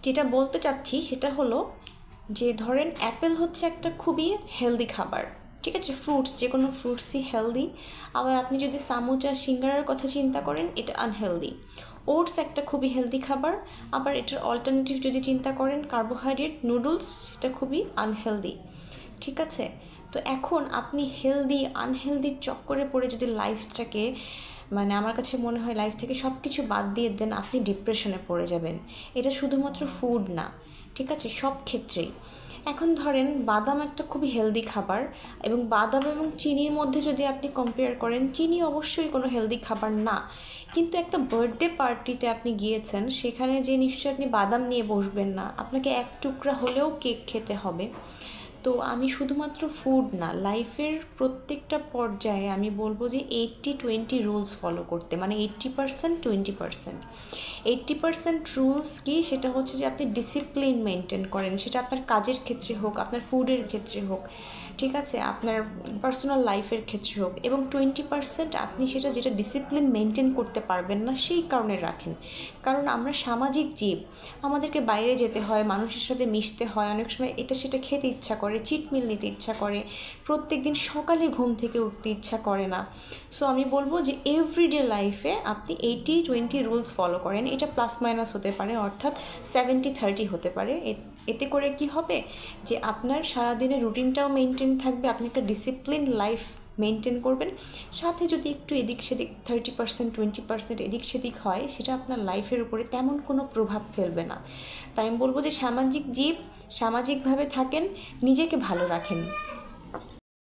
যেটা বলতে চাচ্ছি সেটা হলো যে ধরেন অ্যাপেল হচ্ছে একটা খুবই হেলদি খাবার, ঠিক আছে? ফ্রুটস, যে কোনো ফ্রুটসই হেলদি। আবার আপনি যদি সামোচা সিঙ্গারার কথা চিন্তা করেন, এটা আনহেলদি। ওটস একটা খুবই হেলদি খাবার, আবার এটার অল্টারনেটিভ যদি চিন্তা করেন কার্বোহাইড্রেট নুডলস, সেটা খুবই আনহেলদি, ঠিক আছে? তো এখন আপনি হেলদি আনহেলদির চক্করে পড়ে যদি লাইফটাকে, মানে আমার কাছে মনে হয় লাইফ থেকে সব কিছু বাদ দিয়ে দেন, আপনি ডিপ্রেশনে পড়ে যাবেন। এটা শুধুমাত্র ফুড না, ঠিক আছে, সব ক্ষেত্রেই। এখন ধরেন বাদাম একটা খুবই হেলদি খাবার, এবং বাদাম এবং চিনির মধ্যে যদি আপনি কম্পেয়ার করেন, চিনি অবশ্যই কোনো হেলদি খাবার না। কিন্তু একটা বার্থডে পার্টিতে আপনি গিয়েছেন, সেখানে যে নিশ্চয়ই আপনি বাদাম নিয়ে বসবেন না, আপনাকে এক টুকরা হলেও কেক খেতে হবে। তো আমি শুধুমাত্র ফুড না, লাইফের প্রত্যেকটা পর্যায়ে আমি বলবো যে 80-20 রুলস ফলো করতে, মানে 80% 20%। 80% রুলস কি, সেটা হচ্ছে যে আপনি ডিসিপ্লিন মেনটেন করেন, সেটা আপনার কাজের ক্ষেত্রে হোক, আপনার ফুডের ক্ষেত্রে হোক, ঠিক আছে, আপনার পার্সোনাল লাইফের ক্ষেত্রে হোক। এবং 20% আপনি সেটা যেটা ডিসিপ্লিন মেনটেন করতে পারবেন না সেই কারণে রাখেন। কারণ আমরা সামাজিক জীব, আমাদেরকে বাইরে যেতে হয়, মানুষের সাথে মিশতে হয়, অনেক সময় এটা সেটা খেতে ইচ্ছা করে, চিট মিল নিতে ইচ্ছা করে, প্রত্যেক দিন সকালে ঘুম থেকে উঠতে ইচ্ছা করে না। সো আমি বলবো যে এভরিডে লাইফে আপনি 80-20 রুলস ফলো করেন। এটা প্লাস মাইনাস হতে পারে, অর্থাৎ 70-30 হতে পারে। এতে করে কি হবে যে আপনার সারাদিনের রুটিনটাও মেনটেন থাকবে, আপনি একটা ডিসিপ্লিন লাইফ মেনটেন করবেন। সাথে যদি একটু এদিক সেদিক 30% 20% এদিক সেদিক হয়, সেটা আপনার লাইফের উপরে তেমন কোনো প্রভাব ফেলবে না। তাই আমি বলবো যে সামাজিক জীব, সামাজিকভাবে থাকেন, নিজেকে ভালো রাখেন।